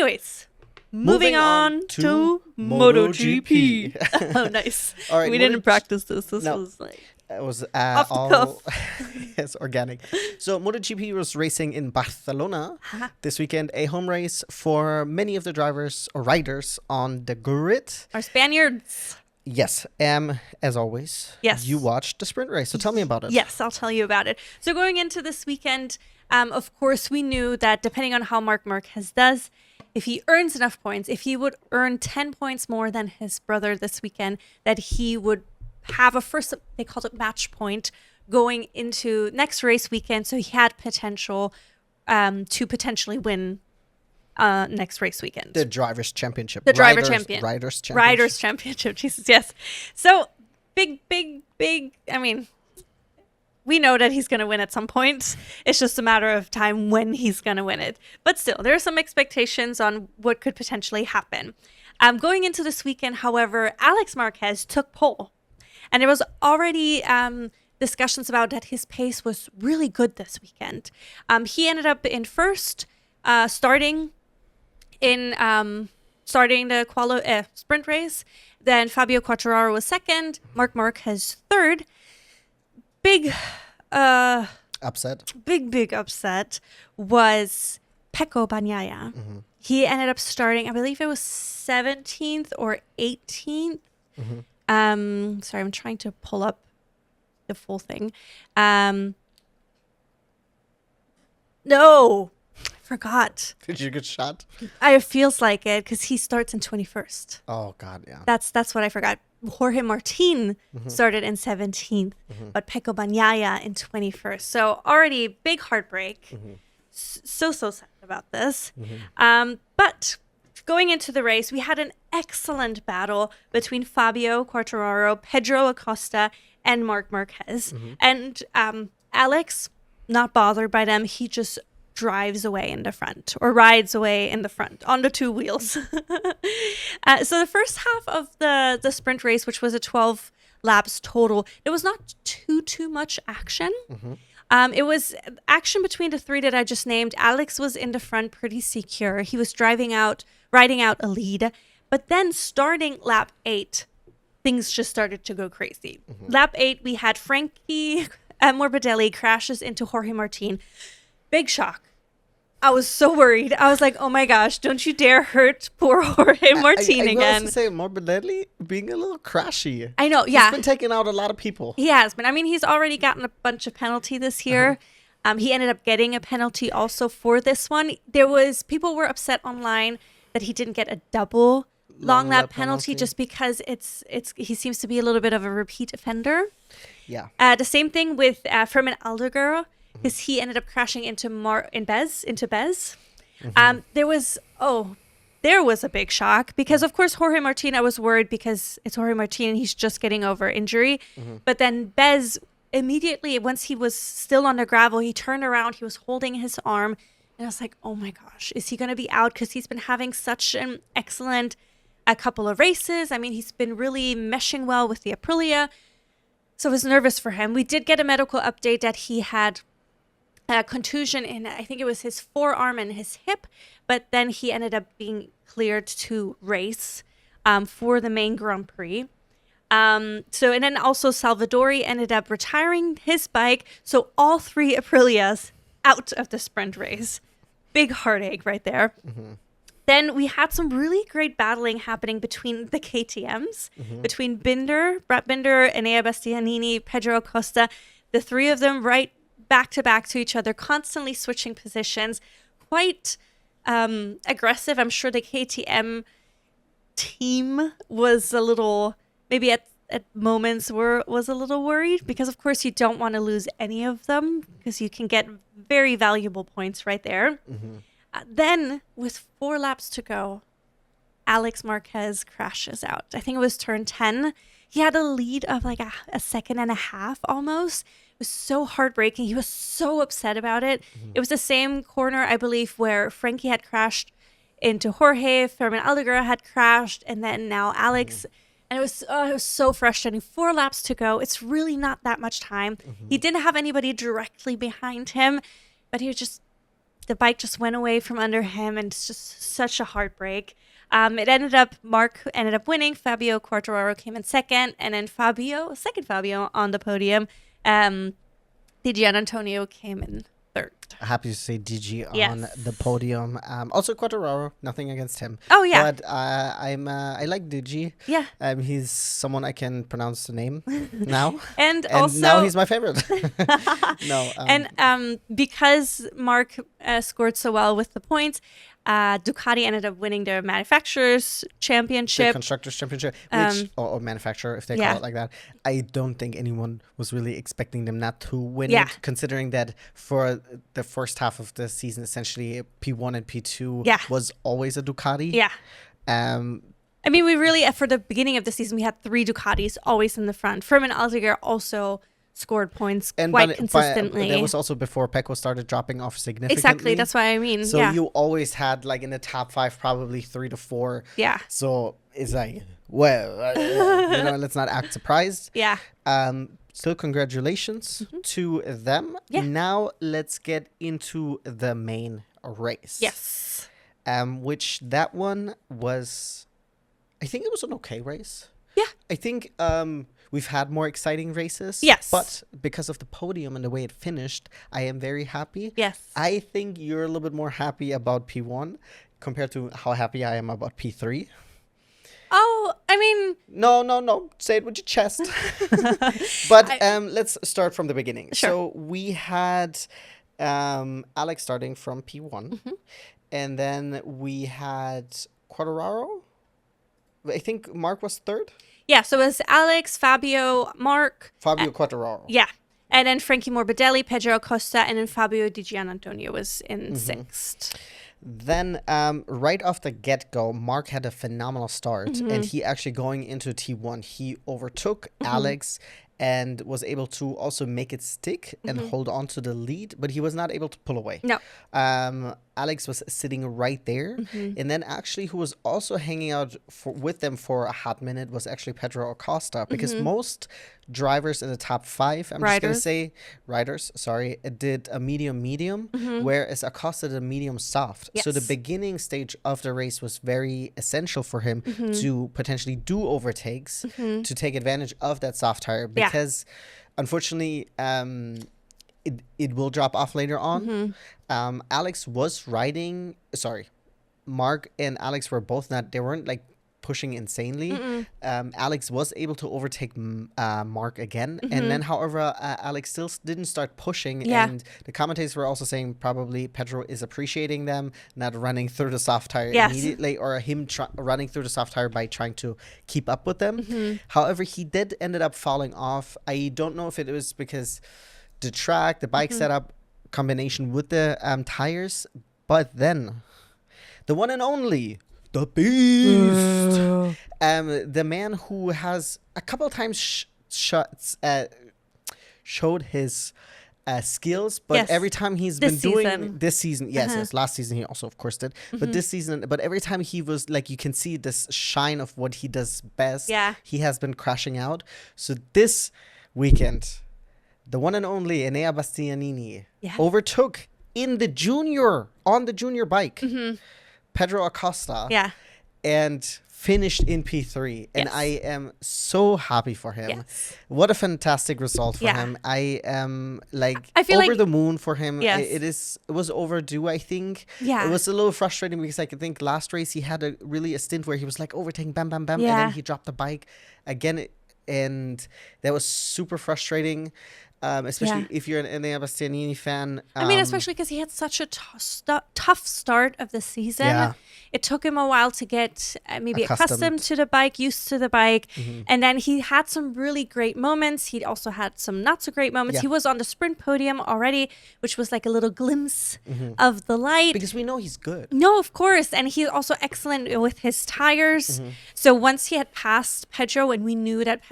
Anyways, moving on to MotoGP. Oh, nice. All right, we didn't practice this. This was like it was off the all cuff. it's organic. So MotoGP was racing in Barcelona this weekend, a home race for many of the drivers or riders on the grid. Our Spaniards. Yes. As always, yes, you watched the sprint race. So tell me about it. Yes, I'll tell you about it. So going into this weekend, of course, we knew that depending on how Marc Marquez does, if he earns enough points, if he would earn 10 points more than his brother this weekend, that he would have a first, they called it match point, going into next race weekend. So he had potential to potentially win next race weekend. The Drivers' Championship. Riders' Championship. Jesus, yes. So big, I mean, we know that he's going to win at some point. It's just a matter of time when he's going to win it. But still, there are some expectations on what could potentially happen. Going into this weekend, however, Alex Marquez took pole. And there was already discussions about that his pace was really good this weekend. He ended up in first, starting the sprint race. Then Fabio Quartararo was second. Marc Marquez third. Big upset was Pecco Bagnaia. Mm-hmm. He ended up starting, I believe it was 17th or 18th. Mm-hmm. Sorry, I'm trying to pull up the full thing. No, I forgot. Did you get shot? It feels like it because he starts in 21st. Oh God, yeah. That's what I forgot. Jorge Martin started in 17th, but Pecco Bagnaia in 21st. So already big heartbreak. So sad about this. But going into the race, we had an excellent battle between Fabio Quartararo, Pedro Acosta, and Marc Marquez. And Alex, not bothered by them, he just drives away in the front or rides away in the front on the two wheels. So the first half of the sprint race, which was a 12 laps total, there was not too much action. It was action between the three that I just named. Alex was in the front pretty secure. He was riding out a lead. But then starting lap 8, things just started to go crazy. Lap 8, we had Frankie Morbidelli crashes into Jorge Martin. Big shock. I was so worried. I was like, oh my gosh, don't you dare hurt poor Jorge Martin again. I was to say, Morbidelli being a little crashy. I know, yeah. He's been taking out a lot of people. He has been. I mean, he's already gotten a bunch of penalty this year. He ended up getting a penalty also for this one. People were upset online that he didn't get a double long lap penalty just because he seems to be a little bit of a repeat offender. Yeah. The same thing with Fermin Aldeguer, because he ended up crashing into Bez. There was a big shock because, of course, Jorge Martin, I was worried because it's Jorge Martin and he's just getting over injury. But then Bez, immediately, once he was still on the gravel, he turned around, he was holding his arm. And I was like, oh my gosh, is he going to be out? Because he's been having such an excellent couple of races. I mean, he's been really meshing well with the Aprilia. So I was nervous for him. We did get a medical update that he had a contusion in, I think it was his forearm and his hip, but then he ended up being cleared to race for the main Grand Prix. And then also Salvadori ended up retiring his bike. So all three Aprilias out of the sprint race. Big heartache right there. Then we had some really great battling happening between the KTMs, between Brett Binder, Enea Bastianini, Pedro Acosta. The three of them right back to back to each other, constantly switching positions. Quite aggressive. I'm sure the KTM team was a little, maybe at moments was a little worried because, of course, you don't want to lose any of them because you can get very valuable points right there. Then, with 4 laps to go, Alex Marquez crashes out. I think it was turn 10. He had a lead of like a second and a half almost. It was so heartbreaking. He was so upset about it. It was the same corner, I believe, where Frankie had crashed into Jorge, Fermin Aldeguer had crashed, and then now Alex. And it was so frustrating. 4 laps to go. It's really not that much time. He didn't have anybody directly behind him, but he was just the bike just went away from under him, and it's just such a heartbreak. Mark ended up winning. Fabio Quartararo came in second, and then Fabio on the podium. Di Gianantonio came in third. Happy to say DG Yes. on the podium. Also Quattararo, nothing against him. Oh, yeah. But I like DG. Yeah. He's someone I can pronounce the name now. And And also now he's my favorite. No. And because Mark scored so well with the points, Ducati ended up winning their manufacturers the championship. Constructors Championship, which or manufacturer, if they yeah. call it like that. I don't think anyone was really expecting them not to win Yeah. it, considering that for the first half of the season, essentially P1 and P2 Yeah. was always a Ducati. Yeah. Um, I mean, we really, for the beginning of the season, we had 3 Ducatis always in the front. Firmin Aldiger also scored points quite consistently. That was also before Pecco started dropping off significantly. Exactly, that's what I mean. So yeah. you always had like in the top 5 probably 3 to 4. Yeah. So it's like, well, let's not act surprised. Yeah. Still congratulations to them. Yeah. Now let's get into the main race. Yes. Which that one was, I think it was an okay race. Yeah. I think we've had more exciting races. Yes. But because of the podium and the way it finished, I am very happy. Yes. I think you're a little bit more happy about P1 compared to how happy I am about P3. Oh, I mean... No. Say it with your chest. But let's start from the beginning. Sure. So we had Alex starting from P1. And then we had Quartararo. I think Mark was third. Yeah, so it was Alex, Fabio, Mark. Fabio Quartararo. Yeah. And then Frankie Morbidelli, Pedro Acosta, and then Fabio Di Gianantonio was in sixth. Then right off the get-go, Mark had a phenomenal start. And he actually going into T1, he overtook Alex and was able to also make it stick and hold on to the lead. But he was not able to pull away. No. Alex was sitting right there. And then actually who was also hanging out with them for a hot minute was actually Pedro Acosta. Because most drivers in the top 5, I'm just going to say, riders, sorry, did a medium, whereas Acosta did a medium soft. Yes. So the beginning stage of the race was very essential for him to potentially do overtakes, to take advantage of that soft tire. Because unfortunately, it will drop off later on. Alex was riding, Mark and Alex were both they weren't like pushing insanely. Alex was able to overtake Mark again. And then, however, Alex still didn't start pushing. Yeah. And the commentators were also saying probably Pedro is appreciating them not running through the soft tire immediately, or him running through the soft tire by trying to keep up with them. However, he did ended up falling off. I don't know if it was because the track, the bike setup combination with the tires, but then the one and only, the beast, the man who has a couple of times showed his skills, but every time he's been doing this season, yes, last season he also of course did, but this season, but every time he was like, you can see this shine of what he does best. He has been crashing out. So this weekend, the one and only Enea Bastianini overtook on the junior bike, Pedro Acosta, and finished in P3. And I am so happy for him. What a fantastic result for him. I am I feel over the moon for him. It was overdue, I think. It was a little frustrating because I think last race he had a stint where he was like overtaking bam, bam, bam, and then he dropped the bike again. And that was super frustrating. Especially if you're an Enea Bastianini fan. I mean, especially because he had such a tough start of the season. It took him a while to get maybe accustomed to the bike, used to the bike. And then he had some really great moments. He also had some not so great moments. He was on the sprint podium already, which was like a little glimpse of the light. Because we know he's good. No, of course. And he's also excellent with his tires. So once he had passed Pedro, and we knew that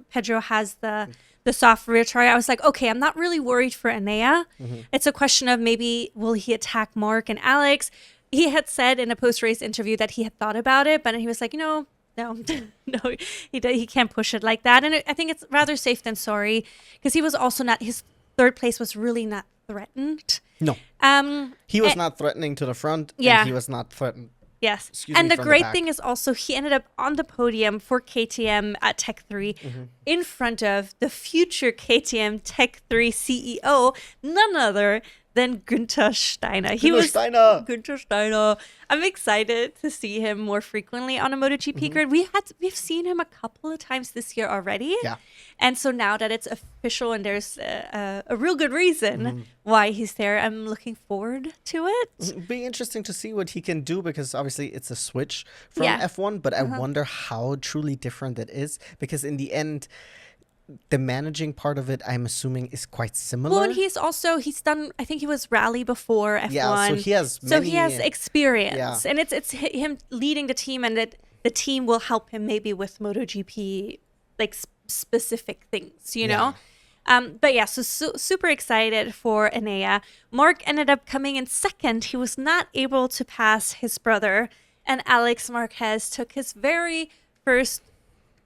Pedro has the soft rear tire, I was like, okay, I'm not really worried for Enea. It's a question of maybe will he attack Mark and Alex. He had said in a post-race interview that he had thought about it, but he was like, no, he can't push it like that. And I think it's rather safe than sorry, because he was also not, his third place was really not threatened. No. He was not threatening to the front. Yeah. And he was not threatened. Yes. And the great thing is also he ended up on the podium for KTM at Tech 3 in front of the future KTM Tech 3 CEO, none other than Günther Steiner. Günther Steiner. I'm excited to see him more frequently on a MotoGP grid. We've seen him a couple of times this year already. Yeah. And so now that it's official and there's a real good reason why he's there, I'm looking forward to it. It'll be interesting to see what he can do because obviously it's a switch from F1, but I wonder how truly different it is because in the end, the managing part of it, I'm assuming, is quite similar. Well, and he's done, I think he was rally before F1. Yeah, so he has experience. Yeah. And it's him leading the team and that the team will help him maybe with MotoGP, like specific things, you know? But yeah, so super excited for Enea. Mark ended up coming in second. He was not able to pass his brother. And Alex Marquez took his very first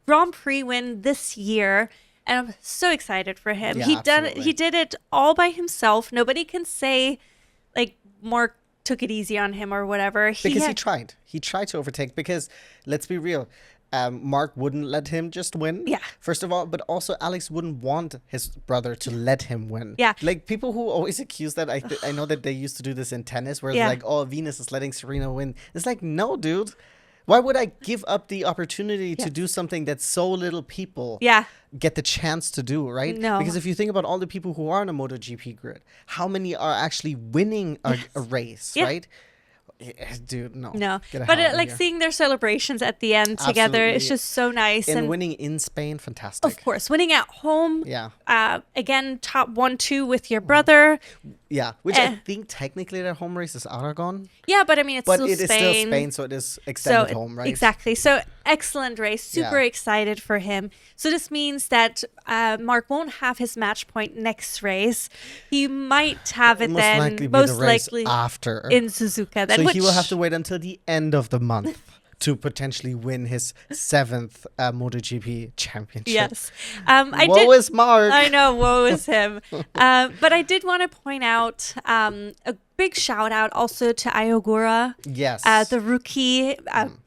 Grand Prix win this year. And I'm so excited for him. Yeah, He did it all by himself. Nobody can say like Mark took it easy on him or whatever. Because he tried. He tried to overtake because let's be real. Mark wouldn't let him just win. Yeah. First of all, but also Alex wouldn't want his brother to let him win. Yeah. Like people who always accuse that, I know that they used to do this in tennis where it's like, oh, Venus is letting Serena win. It's like, no, dude. Why would I give up the opportunity to do something that so little people get the chance to do, right? No. Because if you think about all the people who are on a MotoGP grid, how many are actually winning a race, right? Yeah, dude, no. But like seeing their celebrations at the end together, it's just so nice. And winning in Spain, fantastic. Of course, winning at home. Yeah. Again, top 1-2 with your brother. Yeah, which I think technically their home race is Aragon. Yeah, but I mean, it's still Spain. But it is still Spain, so it is extended home, right? Exactly. So excellent race. Super excited for him. So this means that Mark won't have his match point next race. He might have it most likely after in Suzuka. So he will have to wait until the end of the month to potentially win his 7th MotoGP championship. Yes. Woe is Mark. I know, woe is him. But I did want to point out a big shout out also to Ayogura. Yes. The rookie,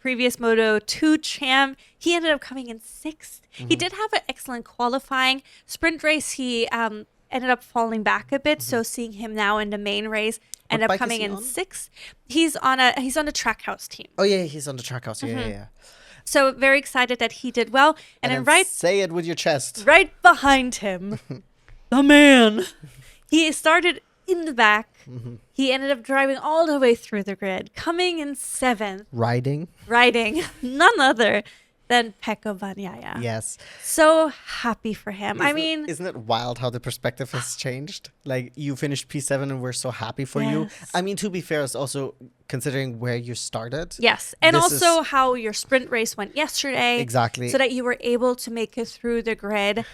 previous Moto2 champ. He ended up coming in 6th. He did have an excellent qualifying. Sprint race, he ended up falling back a bit. So seeing him now in the main race, ended up coming in 6th. He's on a Trackhouse team. Oh yeah, he's on the Trackhouse. Yeah. So very excited that he did well. And then say it with your chest. Right behind him, the man. He started in the back. He ended up driving all the way through the grid, coming in 7th. Riding none other than Pecco Bagnaia. Yes. So happy for him. Isn't it wild how the perspective has changed? Like, you finished P7 and we're so happy for you. I mean, to be fair, it's also considering where you started. Yes. And also how your sprint race went yesterday. Exactly. So that you were able to make it through the grid.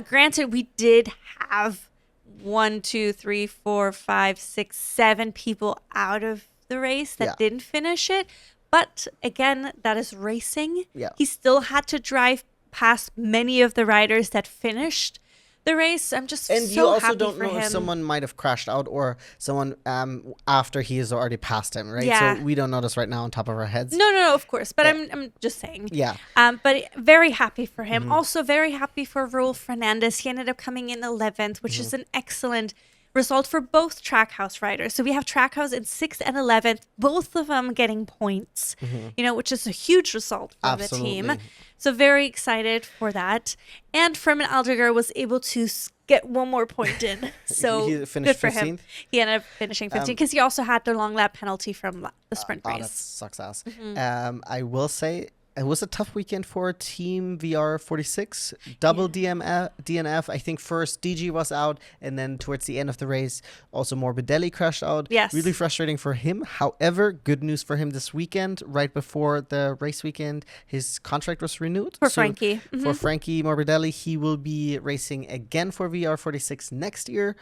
Granted, we did have 1, 2, 3, 4, 5, 6, 7 people out of the race that didn't finish it. But again, that is racing. Yeah. He still had to drive past many of the riders that finished the race. I'm just and so you also happy don't for know him. if someone might have crashed out or someone after he has already passed him, right? Yeah. So we don't know this right now on top of our heads. No, of course. But I'm just saying. Yeah. But very happy for him. Also very happy for Raul Fernandez. He ended up coming in 11th, which is an excellent result for both Trackhouse riders. So we have Trackhouse in 6th and 11th, both of them getting points, which is a huge result for the team. So very excited for that. And Fermin Aldegar was able to get one more point in. So he finished good for 15th? him. He ended up finishing 15th because he also had the long lap penalty from the sprint race. That sucks ass. I will say it was a tough weekend for Team VR46. Double DNF. I think first DG was out, and then towards the end of the race, also Morbidelli crashed out. Yes. Really frustrating for him. However, good news for him this weekend. Right before the race weekend, his contract was renewed. For Frankie. For Frankie Morbidelli, he will be racing again for VR46 next year.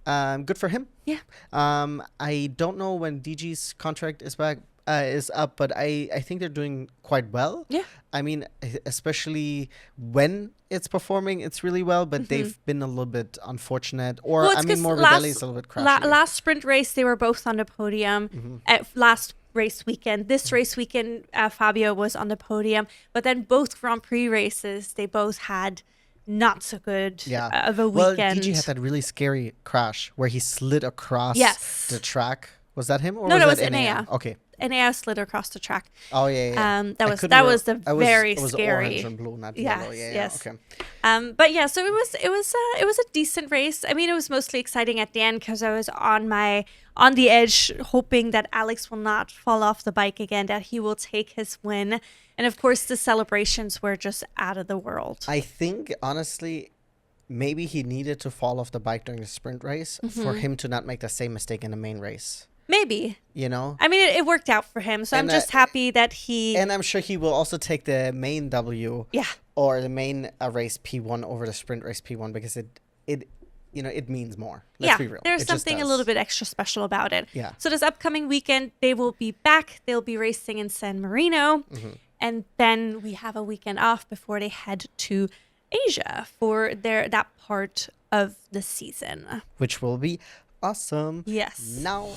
Good for him. Yeah. I don't know when DG's contract is back. is up, but I think they're doing quite well. Yeah. I mean, especially when it's performing, it's really well, but they've been a little bit unfortunate. Or, Well, I mean, Morbidelli is a little bit crashy. Last sprint race, they were both on the podium. At last race weekend. This race weekend, Fabio was on the podium. But then both Grand Prix races, they both had not so good of a weekend. Well, DG had that really scary crash where he slid across the track. Was that him? Or no, was that was Enea? Enea. Okay. Enea slid across the track. Oh yeah. That was the very scary. Orange and blue, not yellow. Yes. Okay. But yeah, so it was a decent race. I mean, it was mostly exciting at the end because I was on the edge, hoping that Alex will not fall off the bike again, that he will take his win, and of course the celebrations were just out of the world. I think honestly, maybe he needed to fall off the bike during the sprint race for him to not make the same mistake in the main race. Maybe. You know? I mean, it worked out for him, so I'm just happy that he... And I'm sure he will also take the main W. Yeah. Or the main race P1 over the sprint race P1 because it means more. Let's be real. There's something a little bit extra special about it. Yeah. So this upcoming weekend, they will be back. They'll be racing in San Marino. And then we have a weekend off before they head to Asia for that part of the season. Which will be awesome. Yes. Now